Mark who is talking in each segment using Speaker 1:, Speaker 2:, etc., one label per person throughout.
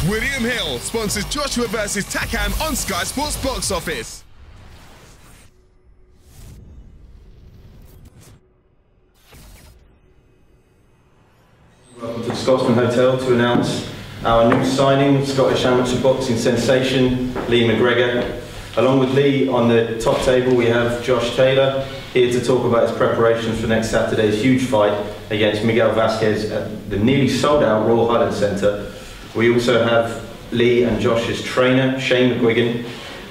Speaker 1: William Hill sponsors Joshua vs Takam on Sky Sports Box Office.
Speaker 2: Welcome to the Scotsman Hotel to announce our new signing, Scottish amateur boxing sensation, Lee McGregor. Along with Lee on the top table we have Josh Taylor, here to talk about his preparations for next Saturday's huge fight against Miguel Vasquez at the nearly sold out Royal Highland Centre. We also have Lee and Josh's trainer, Shane McGUIGAN,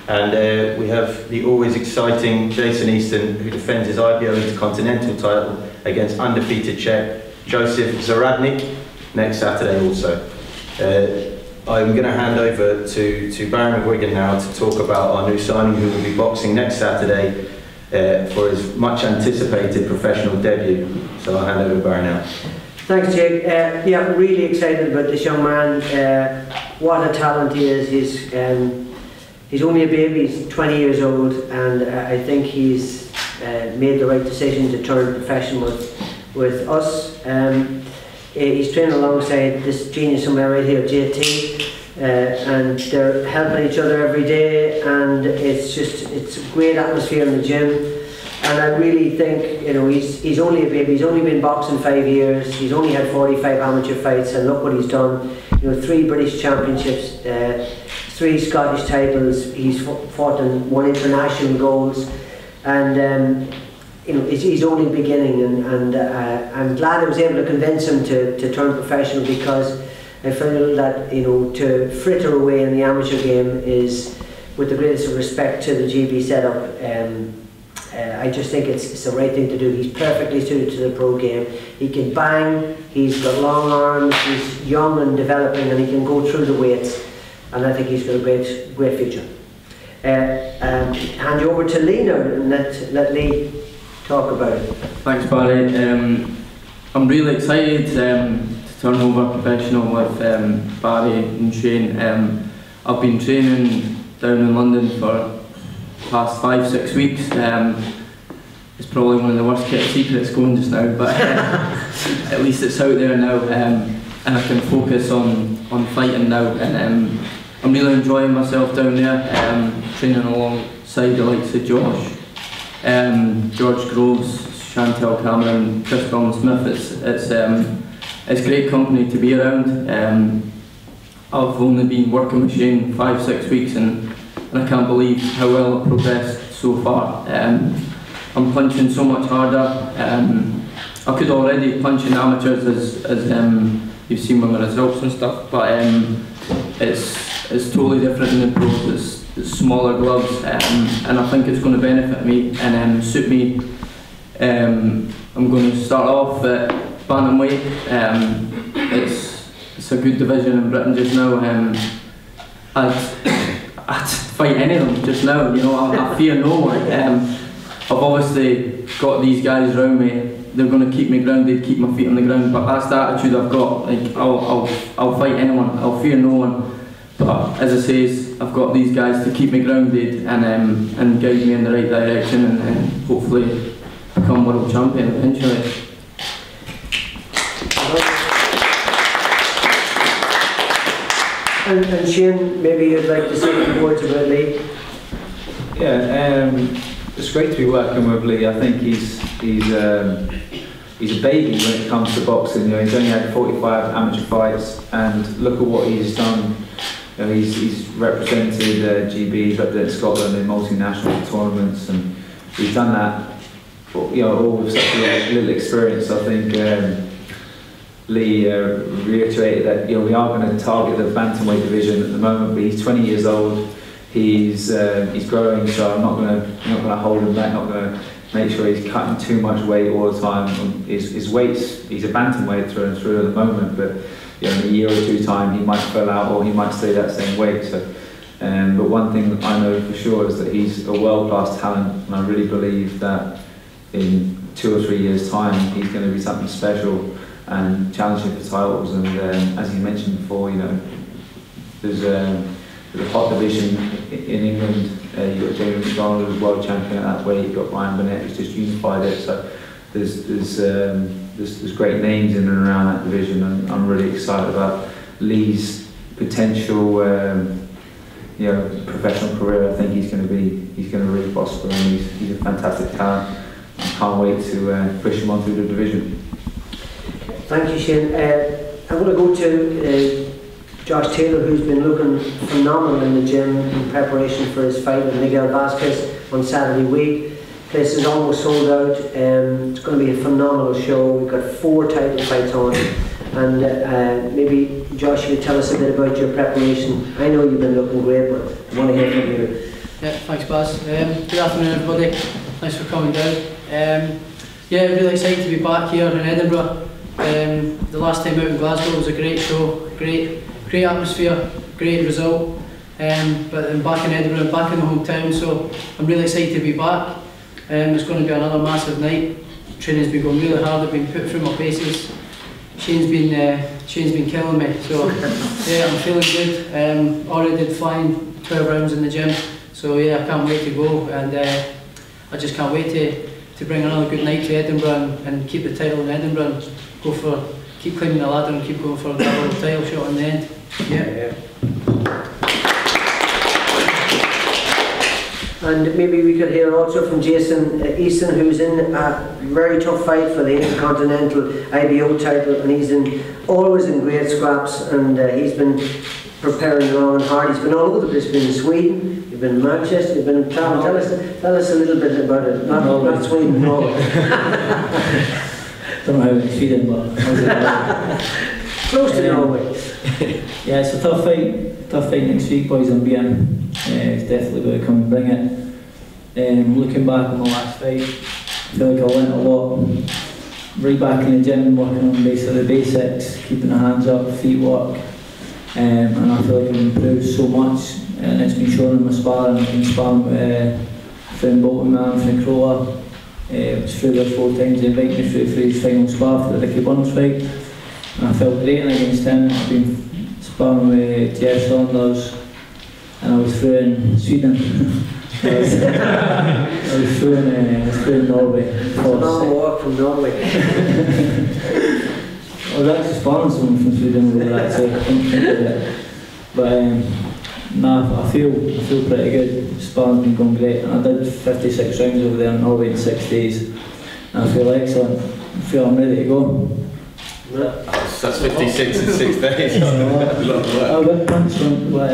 Speaker 2: and we have the always exciting Jason Easton, who defends his IBO Intercontinental title against undefeated Czech Joseph Zaradnik next Saturday also. I'm going to hand over to Barry McGuigan now to talk about our new signing who will be boxing next Saturday for his much anticipated professional debut. So I'll hand over to Barry now.
Speaker 3: Thanks, Jake. Yeah, I'm really excited about this young man. What a talent he is. He's only a baby, he's 20 years old, and I think he's made the right decision to turn professional with us. He's training alongside this genius somewhere right here, JT, and they're helping each other every day, and it's a great atmosphere in the gym. And I really think, you know, he's only a baby. He's only been boxing 5 years. He's only had 45 amateur fights, and look what he's done. You know, 3 British championships, 3 Scottish titles. He's fought and won international golds, and you know, he's only beginning. And I'm glad I was able to convince him to turn professional, because I feel that, you know, to fritter away in the amateur game is, with the greatest of respect to the GB setup. I just think it's the right thing to do. He's perfectly suited to the pro game. He can bang, he's got long arms, he's young and developing, and he can go through the weights, and I think he's got a great future. Hand you over to Lee now and let Lee talk about it.
Speaker 4: Thanks, Barry. I'm really excited to turn over professional with Barry and Shane. I've been training down in London for past 5-6 weeks. It's probably one of the worst kept secrets going just now, but at least it's out there now, and I can focus on fighting now. And I'm really enjoying myself down there, training alongside the likes of Josh, George Groves, Chantel Cameron, Chris Smith. It's great company to be around. I've only been working with Shane 5-6 weeks, and I can't believe how well I've progressed so far. I'm punching so much harder. I could already punch in amateurs, as you've seen with my results and stuff, but it's totally different in the pros. It's smaller gloves, and I think it's going to benefit me and suit me. I'm going to start off at bantamweight. It's a good division in Britain just now. I'd fight any of them just now, you know. I fear no one. I've obviously got these guys around me. They're going to keep me grounded, keep my feet on the ground, but that's the attitude I've got. Like, I'll fight anyone, I'll fear no one. But as I say, I've got these guys to keep me grounded and guide me in the right direction, and hopefully become world champion eventually.
Speaker 3: And Shane, maybe you'd like to say a few words about Lee?
Speaker 5: Yeah, it's great to be working with Lee. I think he's a baby when it comes to boxing. You know, he's only had 45 amateur fights, and look at what he's done. You know, he's represented GB, represented Scotland in multinational tournaments, and he's done that, you know, all with such a little experience. I think Lee reiterated that, you know, we are going to target the bantamweight division at the moment, but he's 20 years old. He's growing, so I'm not going to hold him back. Not going to make sure he's cutting too much weight all the time. His weight's, he's a bantamweight through and through at the moment, but, you know, in a year or two time he might fill out, or he might stay that same weight. So, but one thing that I know for sure is that he's a world-class talent, and I really believe that in 2 or 3 years' time he's going to be something special and challenging for titles. And as you mentioned before, you know, there's a hot division in England. You've got Jamie McDonald who's world champion at that weight. You've got Ryan Burnett who's just unified it. So there's great names in and around that division, and I'm really excited about Lee's potential, professional career. I think he's going to really prosper, and he's a fantastic talent. I can't wait to push him on through the division.
Speaker 3: Thank you, Shane. I'm going to go to Josh Taylor, who's been looking phenomenal in the gym in preparation for his fight with Miguel Vasquez on Saturday week. Place is almost sold out. It's going to be a phenomenal show. We've got 4 title fights on, and maybe Josh, you tell us a bit about your preparation. I know you've been looking great, but I want to hear from you.
Speaker 6: Yeah, thanks, Baz. Good afternoon, everybody. Thanks for coming down. Really excited to be back here in Edinburgh. The last time out in Glasgow was a great show, great atmosphere, great result. But I'm back in Edinburgh, back in the hometown, so I'm really excited to be back. It's going to be another massive night. Training's been going really hard. I've been put through my paces. Shane's been killing me, so yeah, I'm feeling good. Already did flying 12 rounds in the gym, so yeah, I can't wait to go, and I just can't wait to bring another good night to Edinburgh and keep the title in Edinburgh and keep climbing the ladder and keep going for a double title shot in the end. Yeah.
Speaker 3: And maybe we could hear also from Jason Easton, who's in a very tough fight for the Intercontinental IBO title, and he's always in great scraps, and he's been preparing long and hard. He's been all over the place. He's been in Sweden, he's been in Manchester, he's been in town. Tell us a little bit about it. Not Sweden, Norway.
Speaker 7: Don't know how in Sweden, but
Speaker 3: close to Norway.
Speaker 7: Yeah, it's a tough fight next week, boys. I'm being. It's definitely going to come and bring it. Looking back on my last fight, I feel like I learnt a lot. Right back in the gym, working on basically the basics, keeping the hands up, feet work, and I feel like I've improved so much, and it's been shown in my sparring. I've been sparring with Finn Bolton, man, Finn Crolla. It was 3 or 4 times they invited me through for his final spar for the Ricky Burns fight, and I felt great against him. I've been sparring with Jeff Saunders, and I was through in Sweden. I was through in Norway.
Speaker 3: It's a long walk from Norway.
Speaker 7: I was actually sparring someone from Sweden over there, actually. I couldn't think of it. But nah, I feel pretty good. Sparring's been going great, and I did 56 rounds over there in Norway in 6 days. And I feel excellent. I feel I'm ready to go.
Speaker 2: That's 56 in 6 days.
Speaker 7: I got punched on, but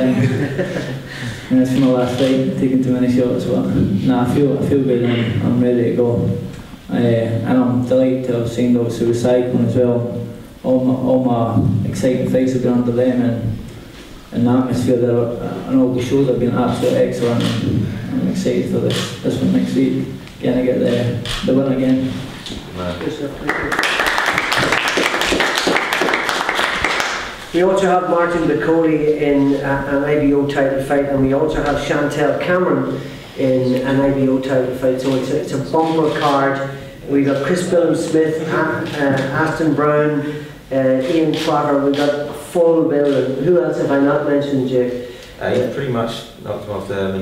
Speaker 7: and it's my last fight, taking too many shots. But nah, I feel good, and I'm ready to go. And I'm delighted to have signed obviously with CYCLONE as well. All my exciting fights have been under them, and the atmosphere there, and all the shows have been absolutely excellent. I'm excited for this one next week. Again, I get the win again.
Speaker 3: We also have Martin Bacoli in an IBO title fight, and we also have Chantel Cameron in an IBO title fight, so it's a bumper card. We've got Chris Billum-Smith, Aston Brown, Ian Trotter. We've got a full bill. And who else have I not mentioned, Jake?
Speaker 2: You pretty much knocked them off there.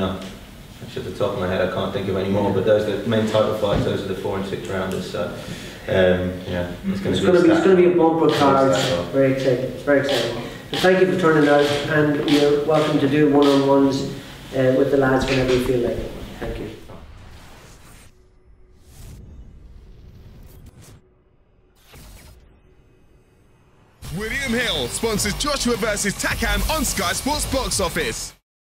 Speaker 2: Actually, at the top of my head, I can't think of any more, but those are the main title fights. Those are the 4 and 6 rounders. So. It's going to be a bumper card. Very exciting. It's very exciting. So thank you for turning out, and you're welcome to do one-on-ones with the lads whenever you feel like it. Thank you.
Speaker 1: William Hill sponsors Joshua vs. Takam on Sky Sports Box Office.